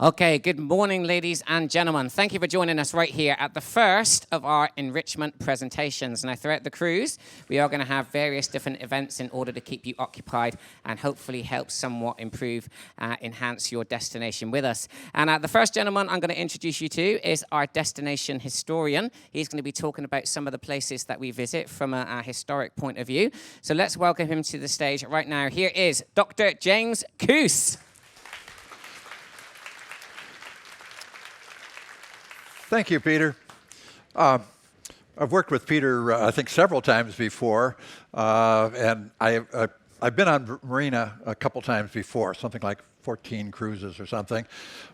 Okay, good morning, ladies and gentlemen. Thank you for joining us right here at the first of our enrichment presentations. Now, throughout the cruise, we are going to have various different events in order to keep you occupied and hopefully help somewhat improve, enhance your destination with us. And the first gentleman I'm going to introduce you to is our destination historian. He's going to be talking about some of the places that we visit from a historic point of view. So let's welcome him to the stage right now. Here is Dr. James Coos. Thank you, Peter. I've worked with Peter, I think, several times before, and I've been on Marina a couple times before, something like 14 cruises or something.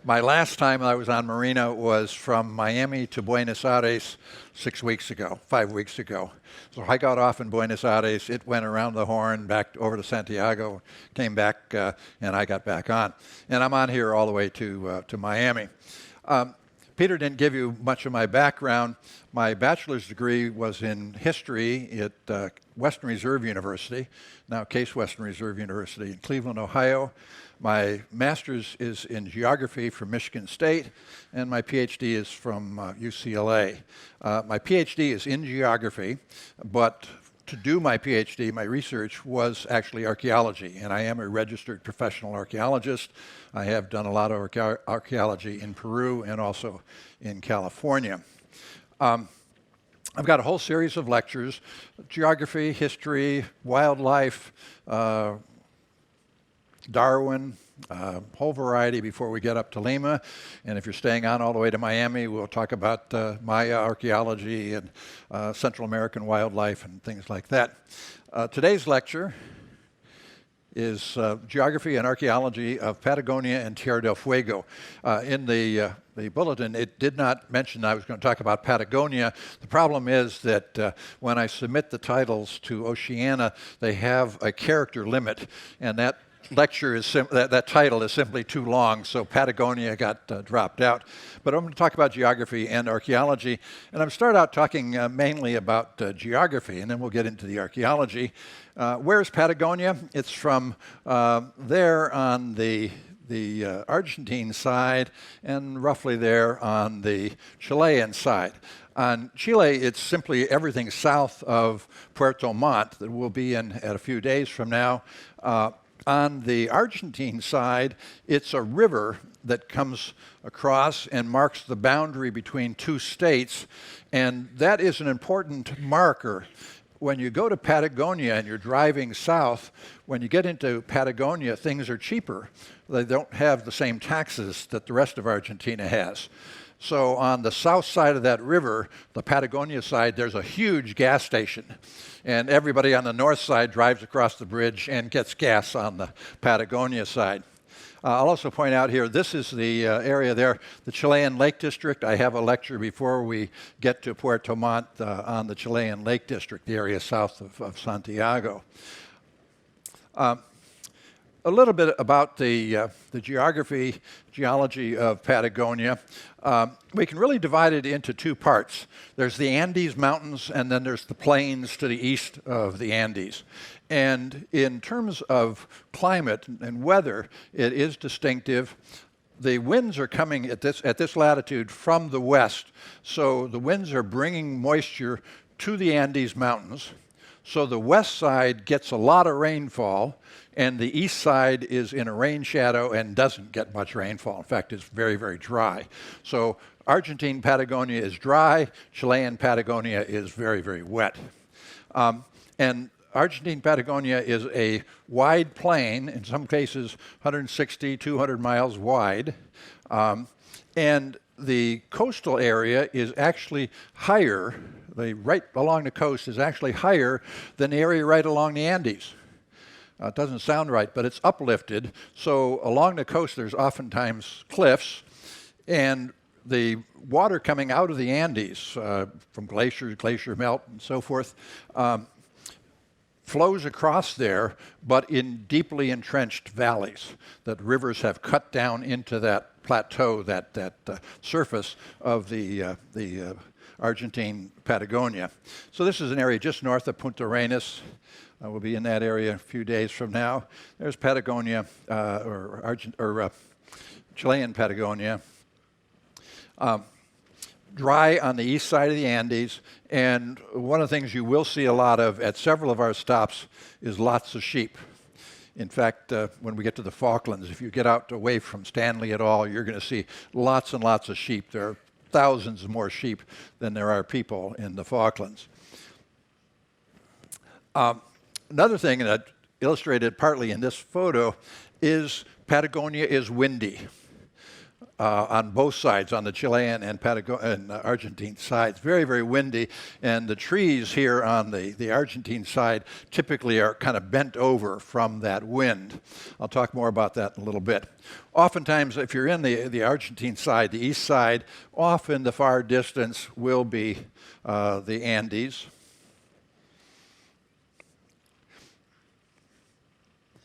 My last time I was on Marina was from Miami to Buenos Aires 5 weeks ago. So I got off in Buenos Aires, it went around the Horn, back over to Santiago, came back, and I got back on. And I'm on here all the way to Miami. Peter didn't give you much of my background. My bachelor's degree was in history at Western Reserve University, now Case Western Reserve University in Cleveland, Ohio. My master's is in geography from Michigan State, and my PhD is from UCLA. My PhD is in geography, but to do my PhD, my research was actually archaeology, and I am a registered professional archaeologist. I have done a lot of archaeology in Peru and also in California. I've got a whole series of lectures: geography, history, wildlife, Darwin, whole variety before we get up to Lima. And if you're staying on all the way to Miami, we'll talk about Maya archaeology and Central American wildlife and things like that. Today's lecture is Geography and Archaeology of Patagonia and Tierra del Fuego. In the bulletin, it did not mention I was going to talk about Patagonia. The problem is that when I submit the titles to Oceania, they have a character limit, and that lecture is that title is simply too long, so Patagonia got dropped out. But I'm going to talk about geography and archaeology, and I'm start out talking mainly about geography, and then we'll get into the archaeology. Where's Patagonia? It's from there on the Argentine side and roughly there on the Chilean side. On Chile, it's simply everything south of Puerto Montt that we'll be in at a few days from now. On the Argentine side, it's a river that comes across and marks the boundary between two states, and that is an important marker. When you go to Patagonia and you're driving south, when you get into Patagonia, things are cheaper. They don't have the same taxes that the rest of Argentina has. So on the south side of that river, the Patagonia side, there's a huge gas station. And everybody on the north side drives across the bridge and gets gas on the Patagonia side. I'll also point out here, this is the area there, the Chilean Lake District. I have a lecture before we get to Puerto Montt on the Chilean Lake District, the area south of Santiago. A little bit about the geology of Patagonia. We can really divide it into two parts. There's the Andes Mountains, and then there's the plains to the east of the Andes. And in terms of climate and weather, it is distinctive. The winds are coming at this latitude from the west, so the winds are bringing moisture to the Andes Mountains. So the west side gets a lot of rainfall, and the east side is in a rain shadow and doesn't get much rainfall. In fact, it's very, very dry. So Argentine Patagonia is dry. Chilean Patagonia is very, very wet. And Argentine Patagonia is a wide plain, in some cases 160, 200 miles wide. And the coastal area is actually higher. Right along the coast is actually higher than the area right along the Andes. It doesn't sound right, but it's uplifted. So along the coast, there's oftentimes cliffs, and the water coming out of the Andes from glacier melt and so forth flows across there, but in deeply entrenched valleys that rivers have cut down into that plateau, that surface of the Argentine Patagonia. So this is an area just north of Punta Arenas. We'll be in that area a few days from now. There's Patagonia, Chilean Patagonia. Dry on the east side of the Andes, and one of the things you will see a lot of at several of our stops is lots of sheep. In fact, when we get to the Falklands, if you get out away from Stanley at all, you're going to see lots and lots of sheep. There are thousands more sheep than there are people in the Falklands. Another thing that illustrated partly in this photo is Patagonia is windy. On both sides, on the Chilean and Argentine sides. Very, very windy. And the trees here on the Argentine side typically are kind of bent over from that wind. I'll talk more about that in a little bit. Oftentimes, if you're in the Argentine side, the east side, off in the far distance will be the Andes.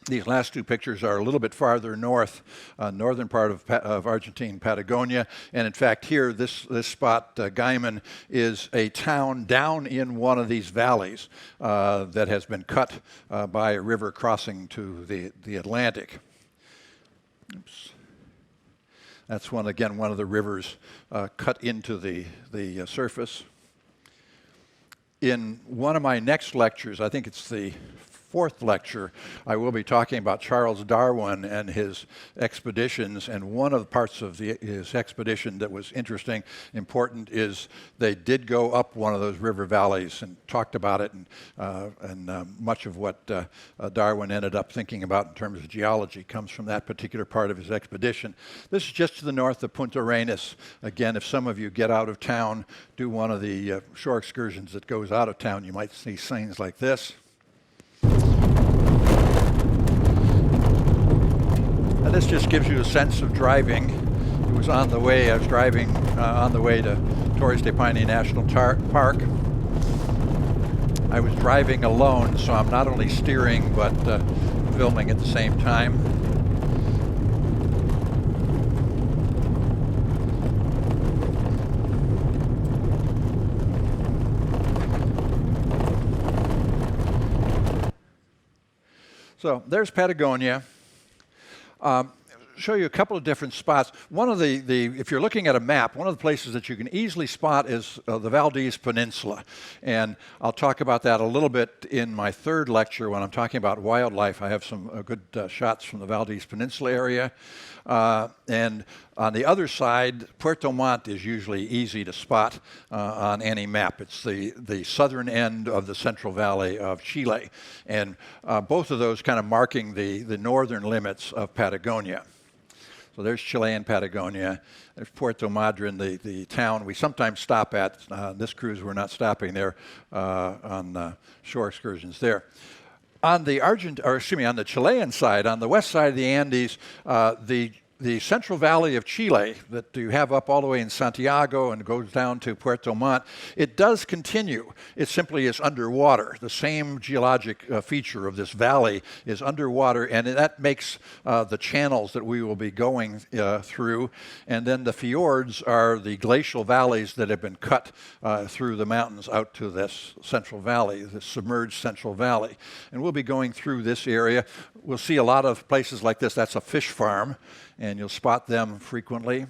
These last two pictures are a little bit farther north, northern part of Argentine Patagonia. And in fact, here, this spot, Gaiman, is a town down in one of these valleys that has been cut by a river crossing to the Atlantic. Oops. That's one of the rivers cut into the surface. In one of my next lectures, I think it's the fourth lecture, I will be talking about Charles Darwin and his expeditions, and one of the parts of his expedition that was interesting, important, is they did go up one of those river valleys and talked about it, and much of what Darwin ended up thinking about in terms of geology comes from that particular part of his expedition. This is just to the north of Punta Arenas. Again, if some of you get out of town, do one of the shore excursions that goes out of town, you might see signs like this. And this just gives you a sense of driving. It was on the way, I was driving on the way to Torres del Paine National Park. I was driving alone, so I'm not only steering but filming at the same time. So there's Patagonia. Show you a couple of different spots. One of if you're looking at a map, one of the places that you can easily spot is the Valdez Peninsula. And I'll talk about that a little bit in my third lecture when I'm talking about wildlife. I have some good shots from the Valdez Peninsula area. And on the other side, Puerto Montt is usually easy to spot on any map. It's the southern end of the Central Valley of Chile. And both of those kind of marking the northern limits of Patagonia. So there's Chilean Patagonia. There's Puerto Madryn, the town we sometimes stop at. This cruise, we're not stopping there on shore excursions there. On the Chilean side, on the west side of the Andes, the Central Valley of Chile that you have up all the way in Santiago and goes down to Puerto Montt, it does continue. It simply is underwater. The same geologic feature of this valley is underwater, and that makes the channels that we will be going through. And then the fjords are the glacial valleys that have been cut through the mountains out to this Central Valley, this submerged Central Valley. And we'll be going through this area. We'll see a lot of places like this. That's a fish farm, and you'll spot them frequently.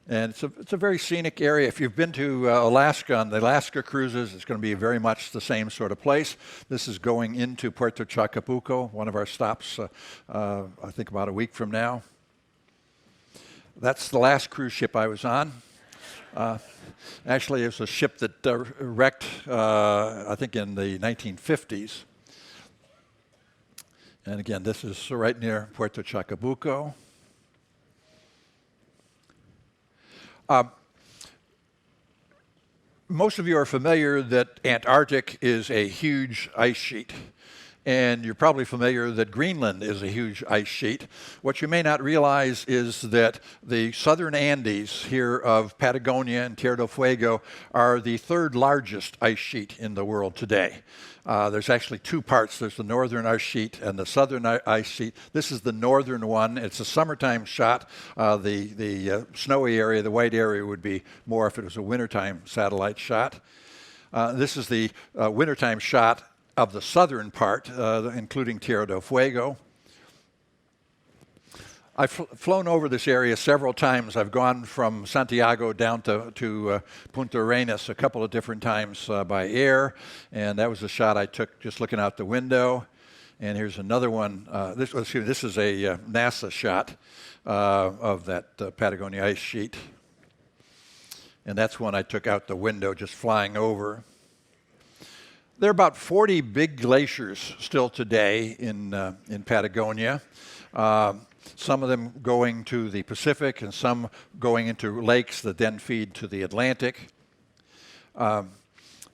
And it's a very scenic area. If you've been to Alaska on the Alaska cruises, it's going to be very much the same sort of place. This is going into Puerto Chacabuco, one of our stops, I think about a week from now. That's the last cruise ship I was on. Actually, it was a ship that wrecked, I think, in the 1950s. And again, this is right near Puerto Chacabuco. Most of you are familiar that Antarctic is a huge ice sheet. And you're probably familiar that Greenland is a huge ice sheet. What you may not realize is that the southern Andes here of Patagonia and Tierra del Fuego are the third largest ice sheet in the world today. There's actually two parts. There's the northern ice sheet and the southern ice sheet. This is the northern one. It's a summertime shot. The snowy area, the white area, would be more if it was a wintertime satellite shot. This is the wintertime shot of the southern part, including Tierra del Fuego. I've flown over this area several times. I've gone from Santiago down to Punta Arenas a couple of different times by air, and that was a shot I took just looking out the window. And here's another one. This is a NASA shot of that Patagonia ice sheet. And that's one I took out the window just flying over. There are about 40 big glaciers still today in Patagonia. Some of them going to the Pacific and some going into lakes that then feed to the Atlantic.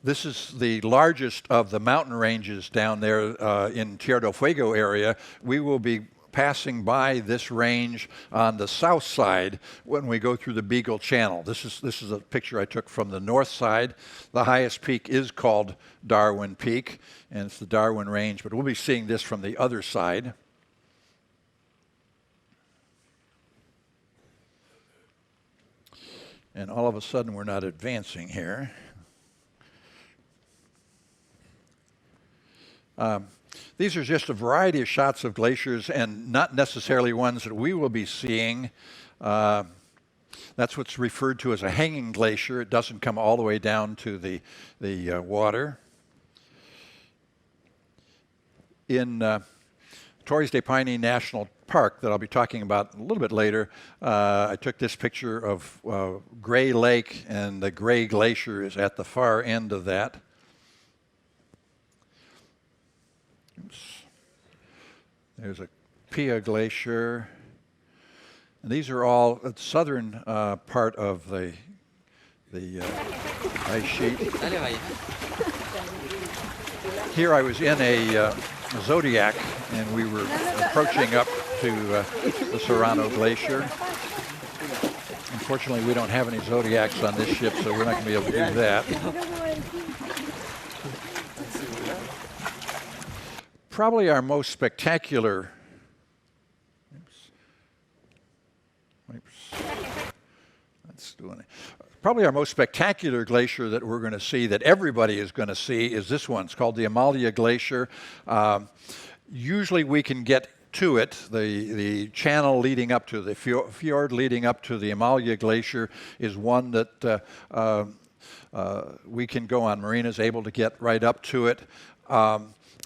This is the largest of the mountain ranges down there in Tierra del Fuego area. We will be passing by this range on the south side when we go through the Beagle Channel. This is a picture I took from the north side. The highest peak is called Darwin Peak, and it's the Darwin Range, but we'll be seeing this from the other side. And all of a sudden, we're not advancing here. These are just a variety of shots of glaciers and not necessarily ones that we will be seeing. That's what's referred to as a hanging glacier. It doesn't come all the way down to the water. In Torres del Paine National Park that I'll be talking about a little bit later, I took this picture of Gray Lake, and the Gray Glacier is at the far end of that. Oops. There's a Pia Glacier. And these are all the southern part of the ice sheet. Here I was in a Zodiac, and we were approaching up to the Serrano Glacier. Unfortunately, we don't have any Zodiacs on this ship, so we're not going to be able to do that. Probably our most spectacular, probably our most spectacular glacier that we're going to see, that everybody is going to see, is this one. It's called the Amalia Glacier. Usually we can get to it. The channel leading up to the fjord leading up to the Amalia Glacier is one that we can go on. Marina's able to get right up to it.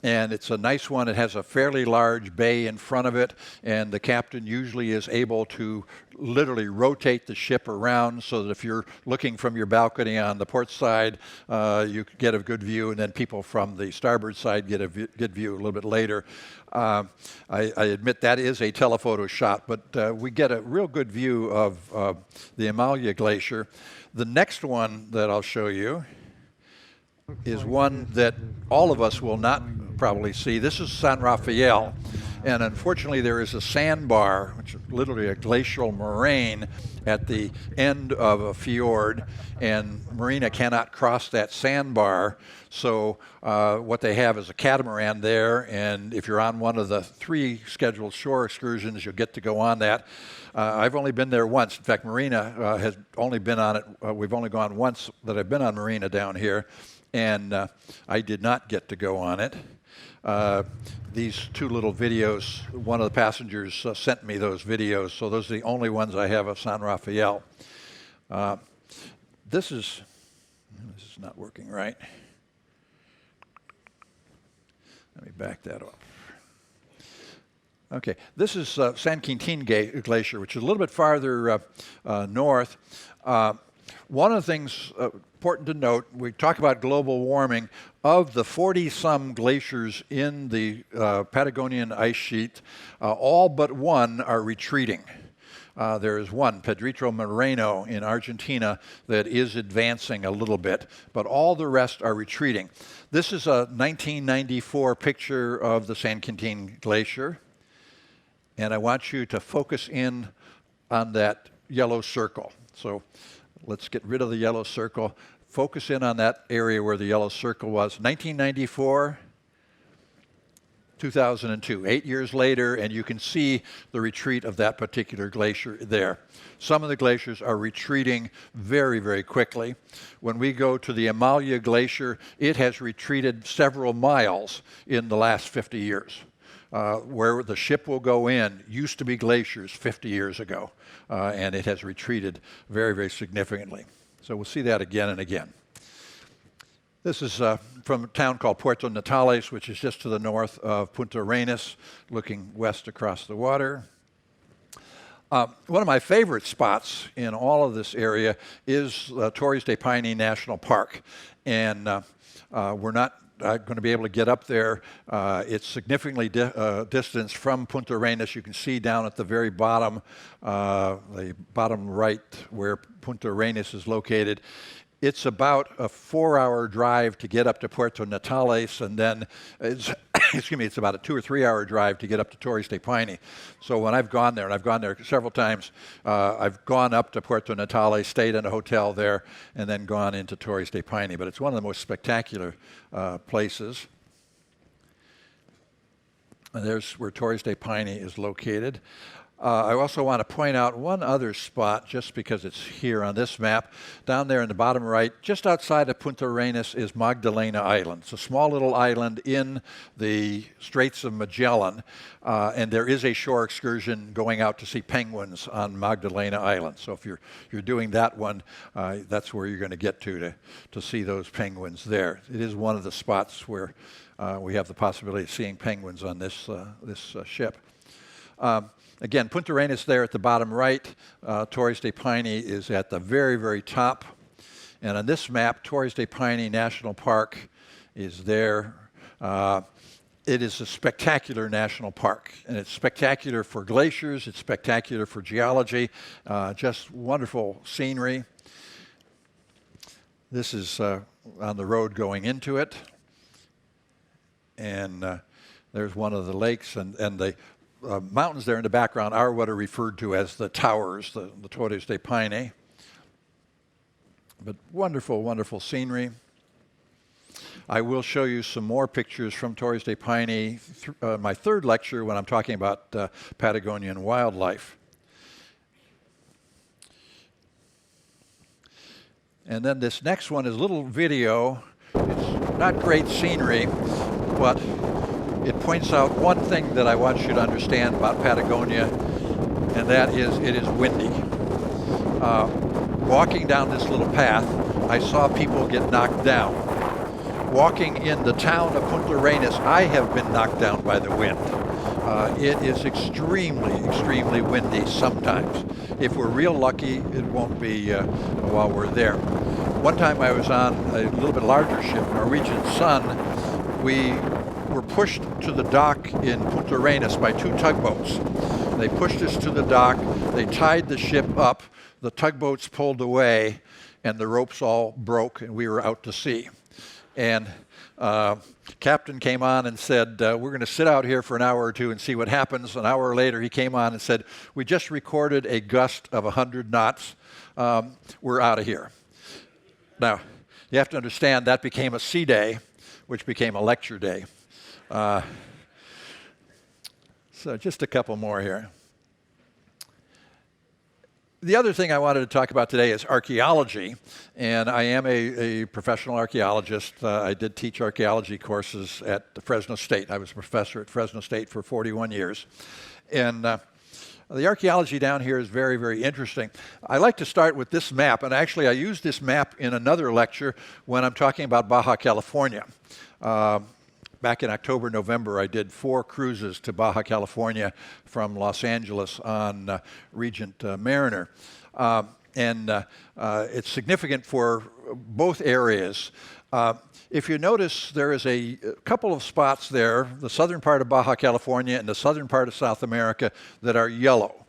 And it's a nice one. It has a fairly large bay in front of it, and the captain usually is able to literally rotate the ship around so that if you're looking from your balcony on the port side, you get a good view, and then people from the starboard side get a good view a little bit later. I admit that is a telephoto shot, but we get a real good view of the Amalia Glacier. The next one that I'll show you is one that all of us will not probably see. This is San Rafael, and unfortunately there is a sandbar, which is literally a glacial moraine at the end of a fjord, and Marina cannot cross that sandbar. So what they have is a catamaran there, and if you're on one of the 3 scheduled shore excursions, you'll get to go on that. I've only been there once. In fact, Marina has only been on it. We've only gone once that I've been on Marina down here, and I did not get to go on it. These 2 little videos, one of the passengers sent me those videos, so those are the only ones I have of San Rafael. This is not working right. Let me back that up. Okay, this is San Quintin Glacier, which is a little bit farther north. One of the things important to note, we talk about global warming. Of the 40-some glaciers in the Patagonian ice sheet, all but one are retreating. There is one, Pedrito Moreno in Argentina, that is advancing a little bit, but all the rest are retreating. This is a 1994 picture of the San Quintin Glacier, and I want you to focus in on that yellow circle. So let's get rid of the yellow circle. Focus in on that area where the yellow circle was. 1994, 2002, 8 years later, and you can see the retreat of that particular glacier there. Some of the glaciers are retreating very, very quickly. When we go to the Amalia Glacier, it has retreated several miles in the last 50 years. where the ship will go in used to be glaciers 50 years ago, and it has retreated very, very significantly. So we'll see that again and again. This is from a town called Puerto Natales, which is just to the north of Punta Arenas, looking west across the water. One of my favorite spots in all of this area is Torres del Paine National Park. And we're not going to be able to get up there. It's significantly distanced from Punta Arenas. You can see down at the very bottom, the bottom right where Punta Arenas is located. It's about a 4-hour drive to get up to Puerto Natales, and then it's, it's about a 2 or 3 hour drive to get up to Torres del Paine. So when I've gone there, and I've gone there several times, I've gone up to Puerto Natales, stayed in a hotel there, and then gone into Torres del Paine. But it's one of the most spectacular places. And there's where Torres del Paine is located. I also want to point out one other spot, just because it's here on this map. Down there in the bottom right, just outside of Punta Arenas, is Magdalena Island. It's a small little island in the Straits of Magellan, and there is a shore excursion going out to see penguins on Magdalena Island. So if you're doing that one, that's where you're going to get to see those penguins there. It is one of the spots where we have the possibility of seeing penguins on this ship. Again, Punta Arenas there at the bottom right. Torres del Paine is at the very, very top. And on this map, Torres del Paine National Park is there. It is a spectacular national park, and it's spectacular for glaciers. It's spectacular for geology. Just wonderful scenery. This is on the road going into it. And there's one of the lakes, and the mountains there in the background are what are referred to as the towers, the Torres del Paine. But wonderful, wonderful scenery. I will show you some more pictures from Torres del Paine, my third lecture when I'm talking about Patagonian wildlife. And then this next one is a little video. It's not great scenery, but it points out one thing that I want you to understand about Patagonia, and that is it is windy. Walking down this little path, I saw people get knocked down. Walking in the town of Punta Arenas, I have been knocked down by the wind. It is extremely, extremely windy sometimes. If we're real lucky, it won't be while we're there. One time I was on a little bit larger ship, Norwegian Sun. We were pushed to the dock in Punta Arenas by 2 tugboats. They pushed us to the dock, they tied the ship up, the tugboats pulled away, and the ropes all broke, and we were out to sea. And captain came on and said, we're going to sit out here for an hour or two and see what happens. An hour later, he came on and said, we just recorded a gust of 100 knots. We're out of here. Now, you have to understand that became a sea day, which became a lecture day. So just a couple more here. The other thing I wanted to talk about today is archaeology, and I am a professional archaeologist. I did teach archaeology courses at Fresno State. I was a professor at Fresno State for 41 years. And the archaeology down here is very, very interesting. I like to start with this map, and actually I use this map in another lecture when I'm talking about Baja California. Back in October, November, I did 4 cruises to Baja California from Los Angeles on Regent Mariner. It's significant for both areas. If you notice, there is a couple of spots there, the southern part of Baja California and the southern part of South America, that are yellow.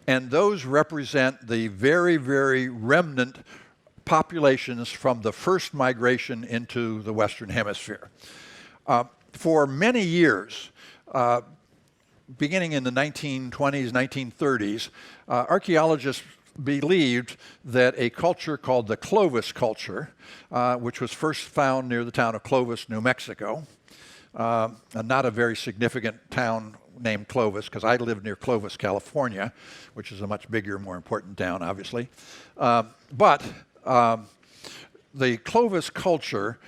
And those represent the very, very remnant populations from the first migration into the Western Hemisphere. For many years, beginning in the 1920s, 1930s, archaeologists believed that a culture called the Clovis culture, which was first found near the town of Clovis, New Mexico, not a very significant town named Clovis, because I live near Clovis, California, which is a much bigger, more important town, obviously. the Clovis culture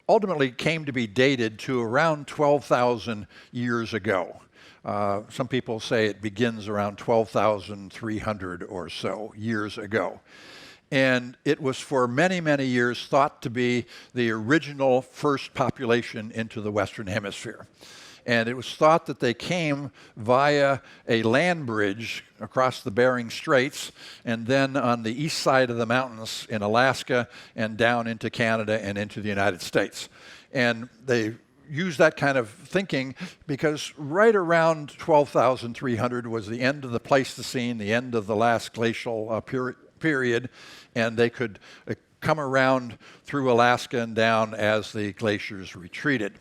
ultimately came to be dated to around 12,000 years ago. Some people say it begins around 12,300 or so years ago. And it was for many, many years thought to be the original first population into the Western Hemisphere. And it was thought that they came via a land bridge across the Bering Straits and then on the east side of the mountains in Alaska and down into Canada and into the United States. And they used that kind of thinking because right around 12,300 was the end of the Pleistocene, the end of the last glacial period, and they could come around through Alaska and down as the glaciers retreated.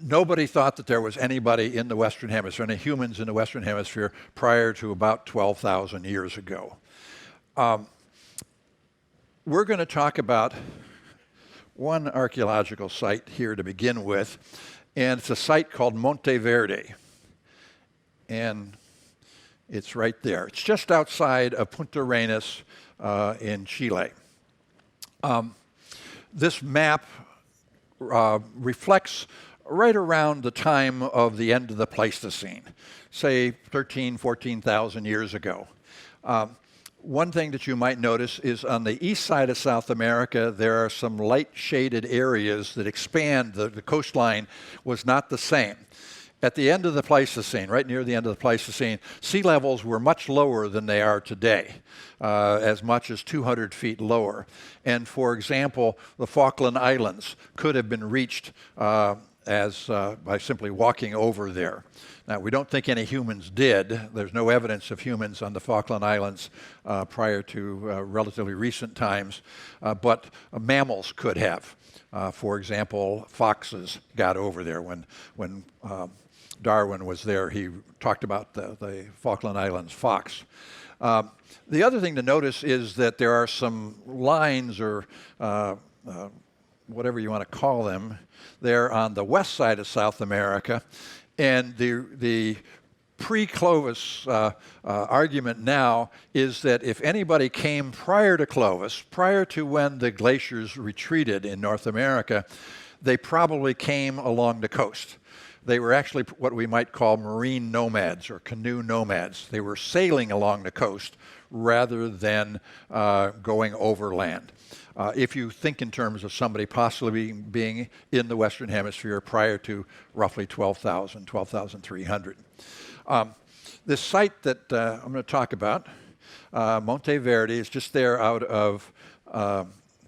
Nobody thought that there was anybody in the Western Hemisphere, any humans in the Western Hemisphere, prior to about 12,000 years ago. We're going to talk about one archaeological site here to begin with, and it's a site called Monte Verde. And it's right there. It's just outside of Punta Arenas in Chile. This map reflects right around the time of the end of the Pleistocene, say 13,000, 14,000 years ago. One thing that you might notice is on the east side of South America, there are some light shaded areas that expand. The coastline was not the same. At the end of the Pleistocene, right near the end of the Pleistocene, sea levels were much lower than they are today, as much as 200 feet lower. And for example, the Falkland Islands could have been reached by simply walking over there. Now, we don't think any humans did. There's no evidence of humans on the Falkland Islands prior to relatively recent times, but mammals could have. For example, foxes got over there. When Darwin was there, he talked about the Falkland Islands fox. The other thing to notice is that there are some lines or whatever you want to call them, there on the west side of South America. And the pre-Clovis argument now is that if anybody came prior to Clovis, prior to when the glaciers retreated in North America, they probably came along the coast. They were actually what we might call marine nomads or canoe nomads. They were sailing along the coast rather than going overland. If you think in terms of somebody possibly being in the Western Hemisphere prior to roughly 12,000, 12,300. This site that I'm going to talk about, Monte Verde, is just there out of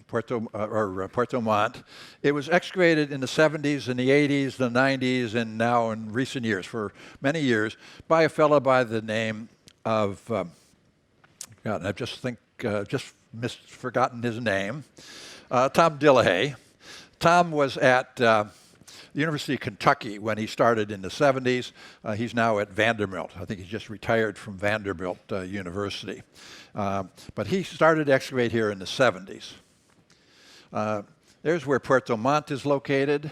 Puerto Montt. It was excavated in the 70s and the 80s, the 90s, and now in recent years, for many years, by a fellow by the name of, God, I just forgotten his name, Tom Dillehay. Tom was at the University of Kentucky when he started in the 70s. He's now at Vanderbilt. I think he's just retired from Vanderbilt University. But he started to excavate here in the 70s. There's where Puerto Montt is located.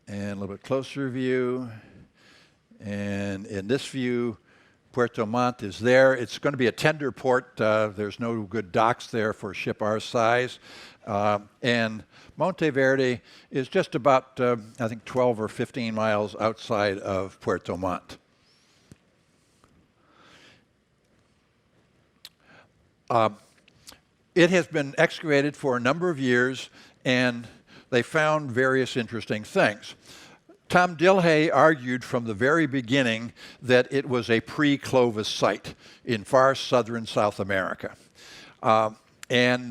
And a little bit closer view. And in this view, Puerto Montt is there. It's going to be a tender port. There's no good docks there for a ship our size. And Monte Verde is just about, I think, 12 or 15 miles outside of Puerto Montt. It has been excavated for a number of years, and they found various interesting things. Tom Dillehay argued from the very beginning that it was a pre-Clovis site in far southern South America. And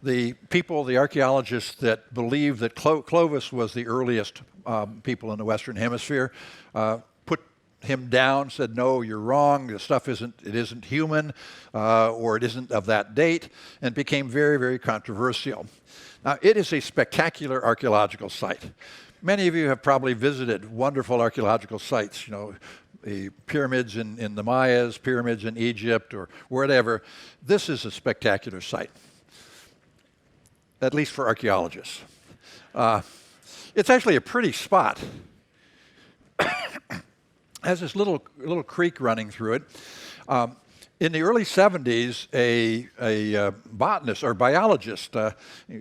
the people, the archaeologists that believe that Clovis was the earliest people in the Western Hemisphere put him down, said, no, you're wrong, the stuff isn't human, or it isn't of that date, and became very, very controversial. Now, it is a spectacular archaeological site. Many of you have probably visited wonderful archaeological sites, the pyramids in the Mayas, pyramids in Egypt, or whatever. This is a spectacular site, at least for archaeologists. It's actually a pretty spot. It has this little creek running through it. In the early 70s, a botanist or biologist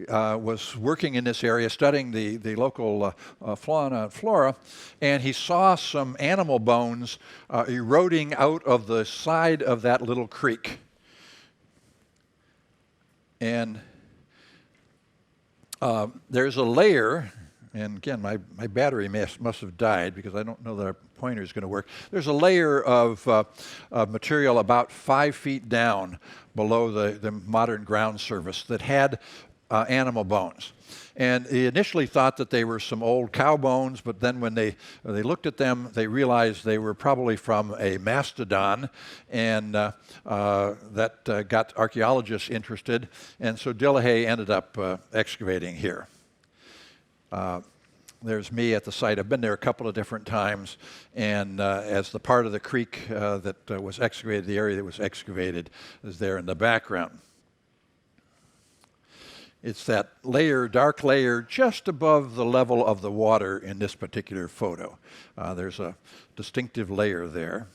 was working in this area studying the local fauna and flora, and he saw some animal bones eroding out of the side of that little creek. And there's a layer, and again, my battery must have died because I don't know that our pointer is going to work. There's a layer of material about 5 feet down below the modern ground surface that had animal bones. And he initially thought that they were some old cow bones, but then when they looked at them, they realized they were probably from a mastodon, and that got archaeologists interested. And so Dillehay ended up excavating here. There's me at the site. I've been there a couple of different times, and as the part of the creek that was excavated, the area that was excavated is there in the background. It's that layer, dark layer, just above the level of the water in this particular photo. There's a distinctive layer there.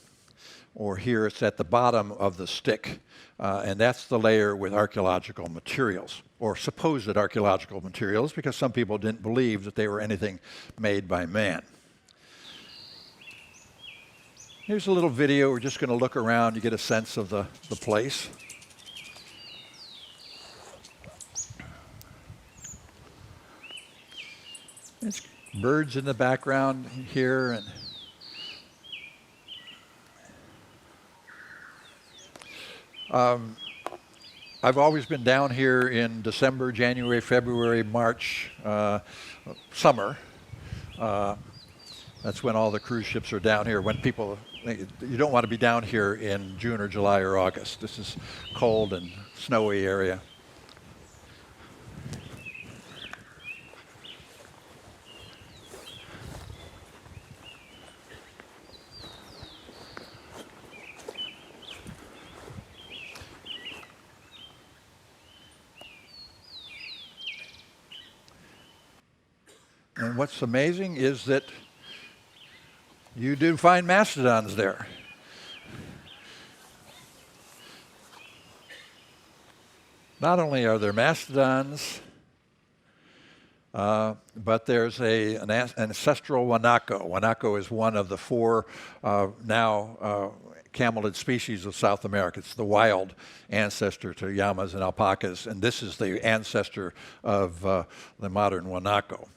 Or here it's at the bottom of the stick, and that's the layer with archaeological materials, or supposed archaeological materials, because some people didn't believe that they were anything made by man. Here's a little video. We're just going to look around. You get a sense of the place. There's birds in the background here, and I've always been down here in December, January, February, March, summer. That's when all the cruise ships are down here. When people, you don't want to be down here in June or July or August. This is cold and snowy area. And what's amazing is that you do find mastodons there. Not only are there mastodons, but there's an ancestral guanaco. Guanaco is one of the 4 now camelid species of South America. It's the wild ancestor to llamas and alpacas, and this is the ancestor of the modern guanaco.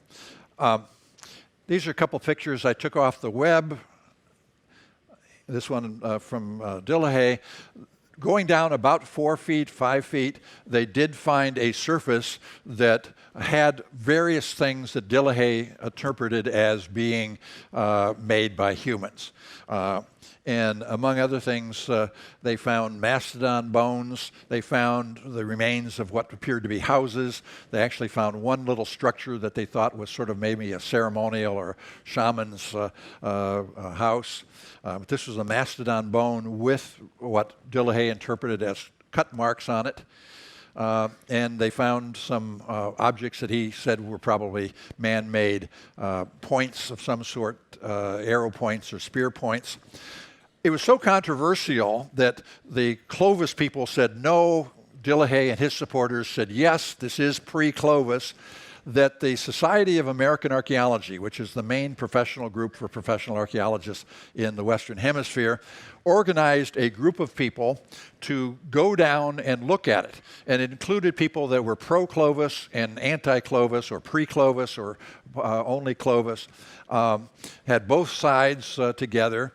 These are a couple pictures I took off the web. This one from Dillehay. Going down about 4 feet, 5 feet, they did find a surface that had various things that Dillehay interpreted as being made by humans. And among other things, they found mastodon bones. They found the remains of what appeared to be houses. They actually found one little structure that they thought was sort of maybe a ceremonial or shaman's house. But this was a mastodon bone with what Dillehay interpreted as cut marks on it. And they found some objects that he said were probably man-made points of some sort, arrow points or spear points. It was so controversial that the Clovis people said no. Dillehay and his supporters said yes, this is pre-Clovis, that the Society of American Archaeology, which is the main professional group for professional archaeologists in the Western Hemisphere, organized a group of people to go down and look at it. And it included people that were pro-Clovis and anti-Clovis or pre-Clovis or only Clovis, had both sides together.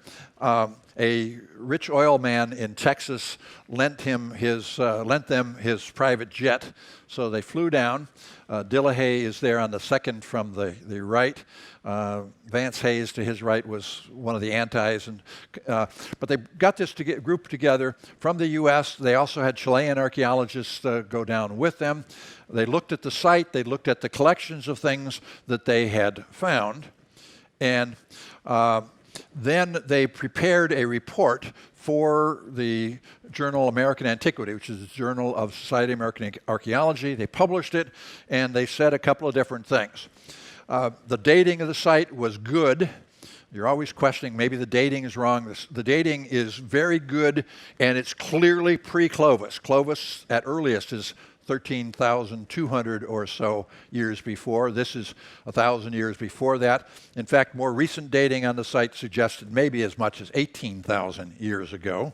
A rich oil man in Texas lent them his private jet, so they flew down. Dillehay is there on the second from the right. Vance Hayes to his right was one of the antis. But they got this group together from the U.S. They also had Chilean archaeologists go down with them. They looked at the site. They looked at the collections of things that they had found. And then they prepared a report for the journal American Antiquity, which is the Journal of Society of American Archaeology. They published it, and they said a couple of different things. The dating of the site was good. You're always questioning maybe the dating is wrong. The dating is very good, and it's clearly pre-Clovis. Clovis at earliest is 13,200 or so years before. This is 1,000 years before that. In fact, more recent dating on the site suggested maybe as much as 18,000 years ago.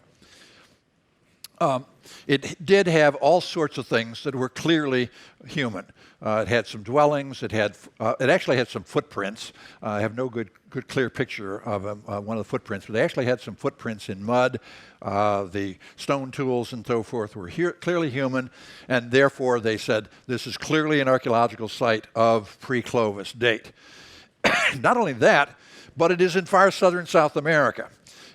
It did have all sorts of things that were clearly human. It had some dwellings. It actually had some footprints. I have no good clear picture of one of the footprints, but they actually had some footprints in mud. The stone tools and so forth were clearly human, and therefore they said this is clearly an archaeological site of pre-Clovis date. Not only that, but it is in far southern South America.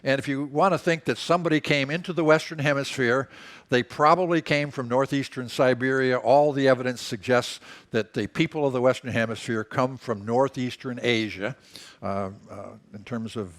And if you want to think that somebody came into the Western Hemisphere, they probably came from northeastern Siberia. All the evidence suggests that the people of the Western Hemisphere come from northeastern Asia in terms of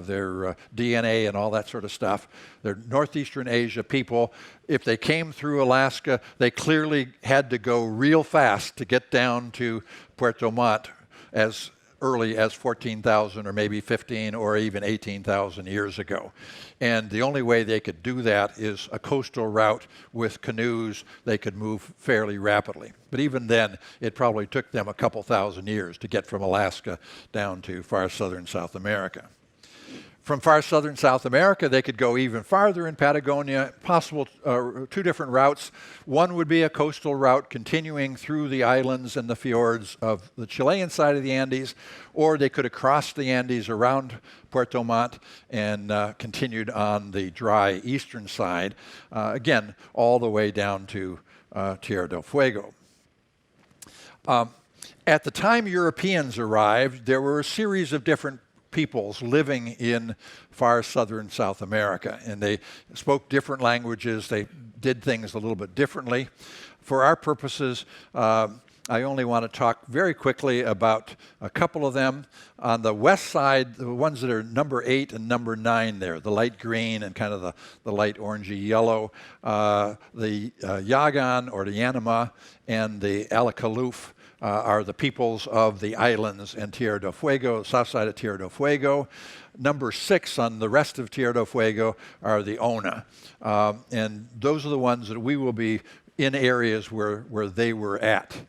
their DNA and all that sort of stuff. They're northeastern Asia people. If they came through Alaska, they clearly had to go real fast to get down to Puerto Montt as early as 14,000 or maybe 15 or even 18,000 years ago. And the only way they could do that is a coastal route with canoes. They could move fairly rapidly. But even then, it probably took them a couple thousand years to get from Alaska down to far southern South America. From far southern South America, they could go even farther in Patagonia, possible two different routes. One would be a coastal route continuing through the islands and the fjords of the Chilean side of the Andes, or they could have crossed the Andes around Puerto Montt and continued on the dry eastern side, again, all the way down to Tierra del Fuego. At the time Europeans arrived, there were a series of different peoples living in far southern South America, and they spoke different languages. They did things a little bit differently. For our purposes, I only want to talk very quickly about a couple of them. On the west side, the ones that are number 8 and number 9 there, the light green and kind of the light orangey yellow, the Yagan or the Yanama and the Alacaluf are the peoples of the islands and Tierra del Fuego, south side of Tierra del Fuego. Number 6 on the rest of Tierra del Fuego are the Ona. And those are the ones that we will be in areas where they were at.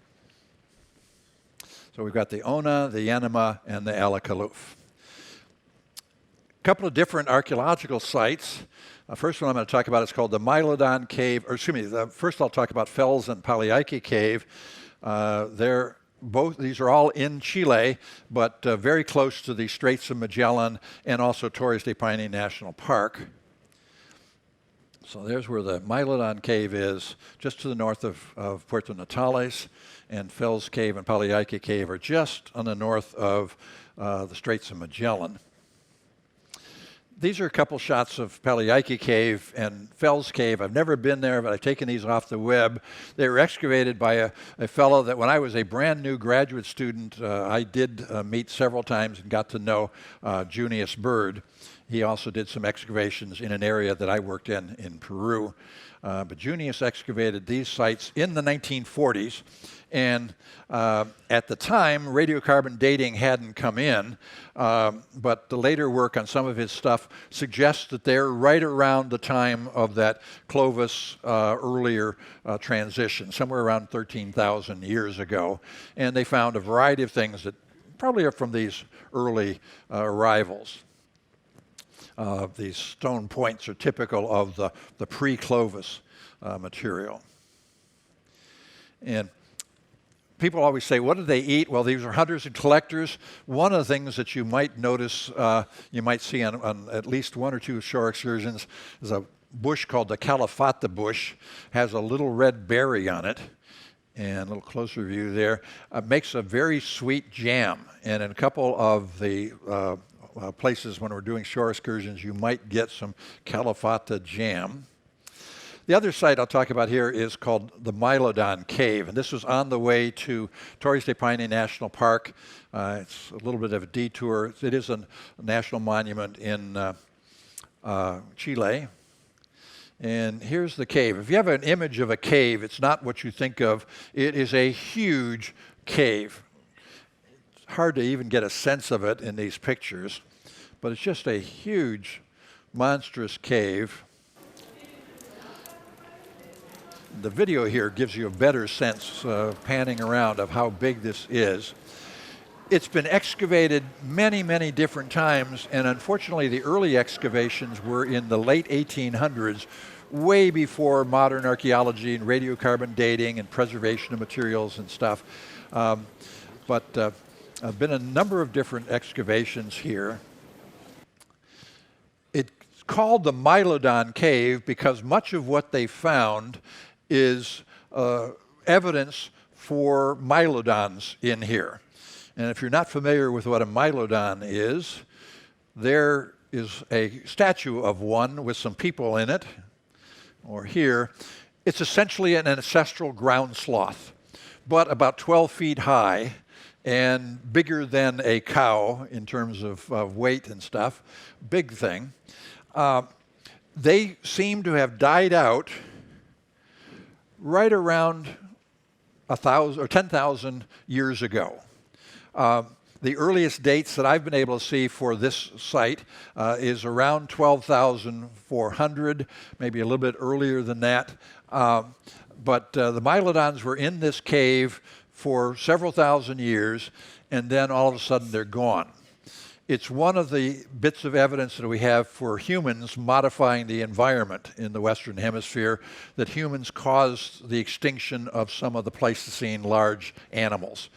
So we've got the Ona, the Yanama, and the Alacaluf. A couple of different archaeological sites. The first one I'm going to talk about is called the Mylodon Cave, or excuse me, first I'll talk about Fels and Paliaike Cave. These are all in Chile, but very close to the Straits of Magellan and also Torres del Paine National Park. So there's where the Mylodon Cave is, just to the north of Puerto Natales, and Fels Cave and Paliaike Cave are just on the north of the Straits of Magellan. These are a couple shots of Paliaike Cave and Fels Cave. I've never been there, but I've taken these off the web. They were excavated by a fellow that when I was a brand new graduate student, I did meet several times and got to know Junius Bird. He also did some excavations in an area that I worked in Peru. But Junius excavated these sites in the 1940s. And at the time, radiocarbon dating hadn't come in, but the later work on some of his stuff suggests that they're right around the time of that Clovis earlier transition, somewhere around 13,000 years ago. And they found a variety of things that probably are from these early arrivals. These stone points are typical of the pre-Clovis material. And people always say, what do they eat? Well, these are hunters and collectors. One of the things that you might notice, you might see on at least 1 or 2 shore excursions, is a bush called the Calafata bush, has a little red berry on it. And a little closer view there, makes a very sweet jam. And in a couple of the places when we're doing shore excursions, you might get some Calafata jam. The other site I'll talk about here is called the Mylodon Cave, and this was on the way to Torres del Paine National Park. It's a little bit of a detour. It is a national monument in Chile. And here's the cave. If you have an image of a cave, it's not what you think of. It is a huge cave. hard to even get a sense of it in these pictures, but it's just a huge, monstrous cave. The video here gives you a better sense, panning around, of how big this is. It's been excavated many, many different times, and unfortunately the early excavations were in the late 1800s, way before modern archaeology and radiocarbon dating and preservation of materials and stuff. But been a number of different excavations here. It's called the Mylodon Cave because much of what they found is evidence for mylodons in here. And if you're not familiar with what a mylodon is, there is a statue of one with some people in it, or here. It's essentially an ancestral ground sloth, but about 12 feet high and bigger than a cow in terms of weight and stuff. Big thing. They seem to have died out right around 1,000 or 10,000 years ago. The earliest dates that I've been able to see for this site is around 12,400, maybe a little bit earlier than that. But the Mylodons were in this cave for several thousand years, and then all of a sudden they're gone. It's one of the bits of evidence that we have for humans modifying the environment in the Western Hemisphere, that humans caused the extinction of some of the Pleistocene large animals,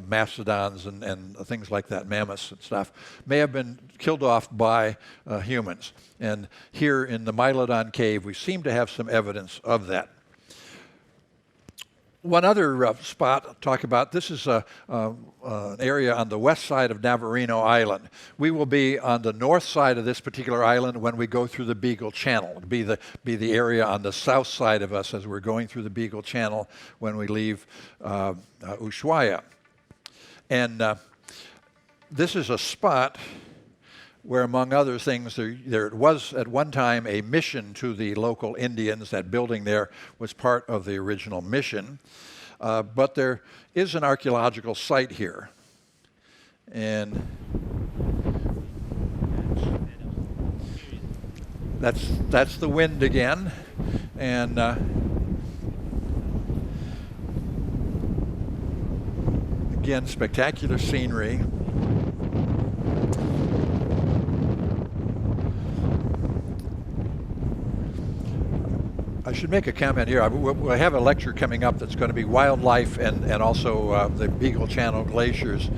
mastodons and things like that, mammoths and stuff, may have been killed off by humans. And here in the Mylodon Cave, we seem to have some evidence of that. One other spot I'll talk about, this is an area on the west side of Navarino Island. We will be on the north side of this particular island when we go through the Beagle Channel. It'll be the area on the south side of us as we're going through the Beagle Channel when we leave Ushuaia. And this is a spot where, among other things, there was at one time a mission to the local Indians. That building there was part of the original mission. But there is an archaeological site here. And that's the wind again. And again, spectacular scenery. I should make a comment here. I have a lecture coming up that's going to be wildlife and also the Beagle Channel glaciers.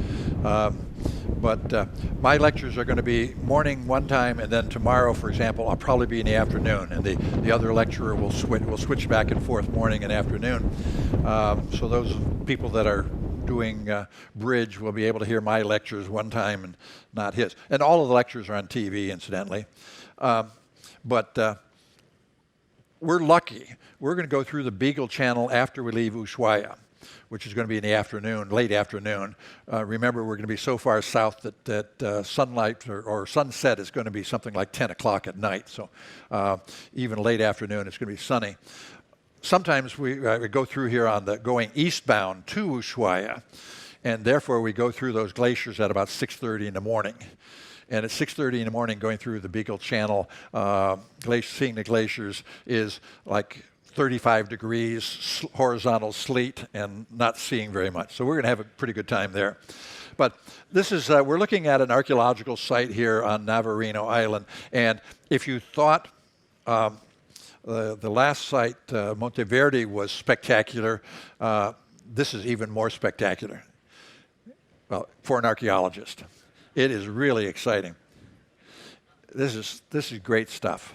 But my lectures are going to be morning one time, and then tomorrow, for example, I'll probably be in the afternoon, and the other lecturer will switch back and forth morning and afternoon. So those people that are doing bridge will be able to hear my lectures one time and not his. And all of the lectures are on TV, incidentally. But we're lucky. We're going to go through the Beagle Channel after we leave Ushuaia, which is going to be in the afternoon, late afternoon. Remember, we're going to be so far south that sunlight or sunset is going to be something like 10 o'clock at night. So even late afternoon, it's going to be sunny. Sometimes we go through here on the going eastbound to Ushuaia, and therefore we go through those glaciers at about 6:30 in the morning. And at 6:30 in the morning, going through the Beagle Channel, seeing the glaciers is like 35 degrees, horizontal sleet, and not seeing very much. So we're going to have a pretty good time there. But this is, we're looking at an archaeological site here on Navarino Island. And if you thought the last site, Monteverde, was spectacular, this is even more spectacular. Well, for an archaeologist. It is really exciting. This is great stuff.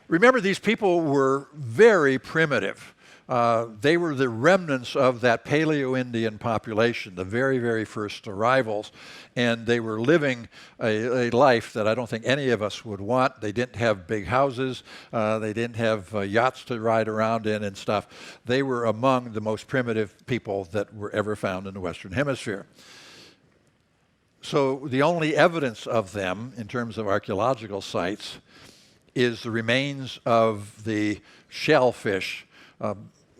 Remember, these people were very primitive. They were the remnants of that Paleo-Indian population, the very, very first arrivals, and they were living a life that I don't think any of us would want. They didn't have big houses. They didn't have yachts to ride around in and stuff. They were among the most primitive people that were ever found in the Western Hemisphere. So the only evidence of them in terms of archaeological sites is the remains of the shellfish,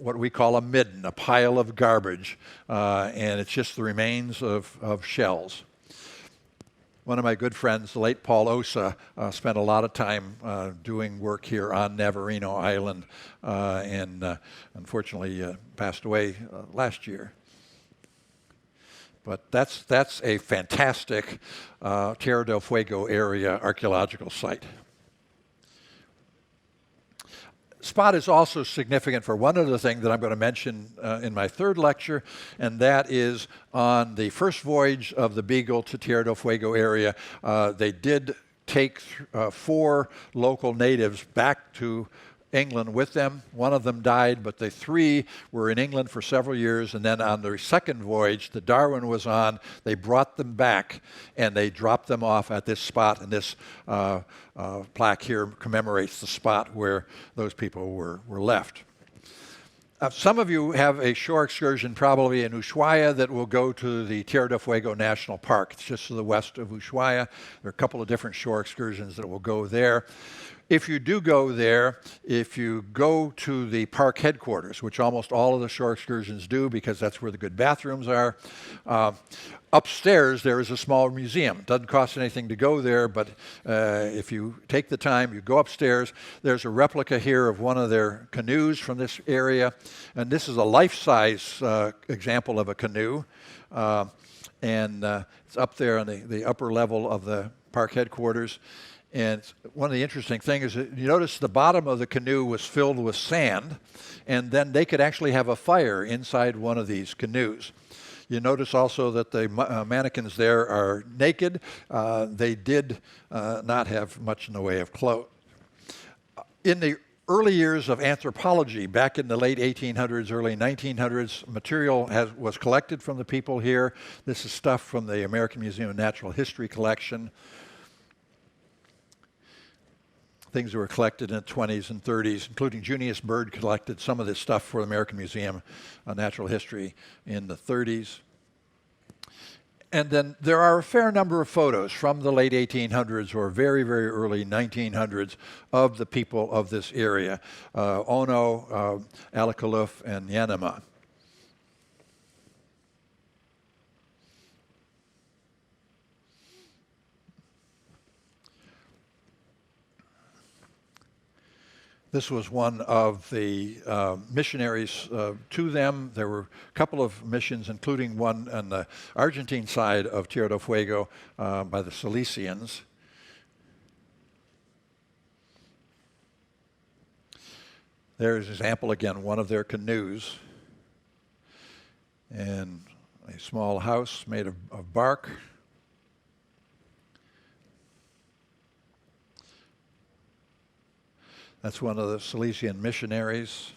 what we call a midden, a pile of garbage, and it's just the remains of shells. One of my good friends, the late Paul Osa, spent a lot of time doing work here on Navarino Island, and unfortunately passed away last year. But that's a fantastic Tierra del Fuego area archaeological site. Spot is also significant for one other thing that I'm going to mention in my third lecture, and that is on the first voyage of the Beagle to Tierra del Fuego area, they did take 4 local natives back to England with them. One of them died, but the 3 were in England for several years, and then on their second voyage that Darwin was on, they brought them back and they dropped them off at this spot, and this plaque here commemorates the spot where those people were left. Some of you have a shore excursion probably in Ushuaia that will go to the Tierra del Fuego National Park. It's just to the west of Ushuaia. There are a couple of different shore excursions that will go there. If you do go there, if you go to the park headquarters, which almost all of the shore excursions do because that's where the good bathrooms are, upstairs there is a small museum. It doesn't cost anything to go there, but if you take the time, you go upstairs. There's a replica here of one of their canoes from this area, and this is a life-size example of a canoe, and it's up there on the upper level of the park headquarters. And one of the interesting things is that you notice the bottom of the canoe was filled with sand, and then they could actually have a fire inside one of these canoes. You notice also that the mannequins there are naked. They did not have much in the way of clothes. In the early years of anthropology, back in the late 1800s, early 1900s, material was collected from the people here. This is stuff from the American Museum of Natural History collection. Things that were collected in the 20s and 30s, including Junius Bird collected some of this stuff for the American Museum of Natural History in the 30s. And then there are a fair number of photos from the late 1800s or very, very early 1900s of the people of this area, Ono, Alakaluf, and Yanama. This was one of the missionaries to them. There were a couple of missions, including one on the Argentine side of Tierra del Fuego by the Salesians. There's an example again, one of their canoes, and a small house made of bark. That's one of the Salesian missionaries.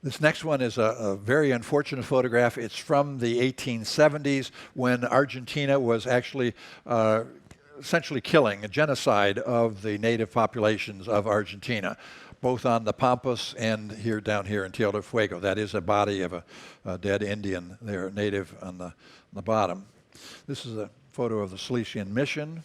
This next one is a very unfortunate photograph. It's from the 1870s when Argentina was actually essentially killing a genocide of the native populations of Argentina, both on the Pampas and down here in Tierra del Fuego. That is a body of a dead Indian there, native on the bottom. This is a photo of the Salesian mission.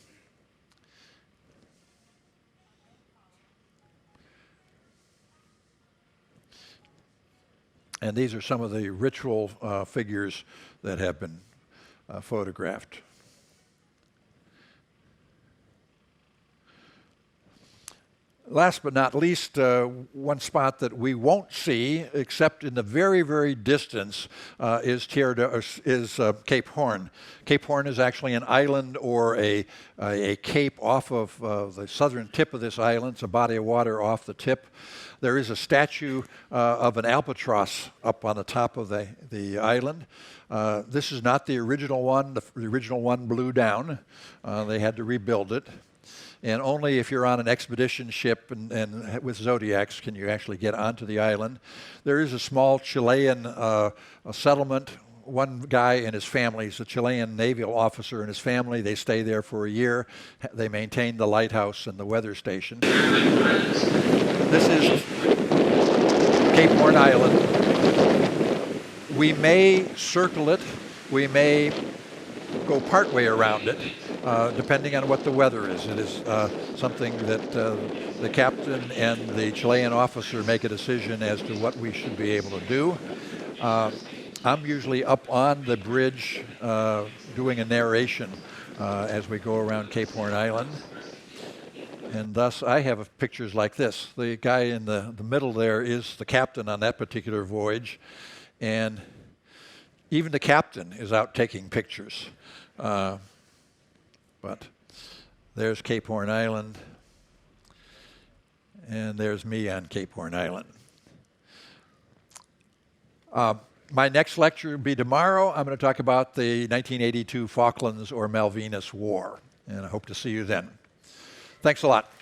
And these are some of the ritual figures that have been photographed. Last but not least, one spot that we won't see, except in the very, very distance, is Cape Horn. Cape Horn is actually an island or a cape off of the southern tip of this island. It's a body of water off the tip. There is a statue of an albatross up on the top of the island. This is not the original one. The original one blew down. They had to rebuild it. And only if you're on an expedition ship and with zodiacs can you actually get onto the island. There is a small Chilean settlement. One guy and his family, he's a Chilean naval officer and his family, they stay there for a year. They maintain the lighthouse and the weather station. This is Cape Horn Island. We may circle it. We may go partway around it, depending on what the weather is. It is something that the captain and the Chilean officer make a decision as to what we should be able to do. I'm usually up on the bridge doing a narration as we go around Cape Horn Island. And thus, I have pictures like this. The guy in the middle there is the captain on that particular voyage. And even the captain is out taking pictures. But there's Cape Horn Island. And there's me on Cape Horn Island. My next lecture will be tomorrow. I'm going to talk about the 1982 Falklands or Malvinas War. And I hope to see you then. Thanks a lot.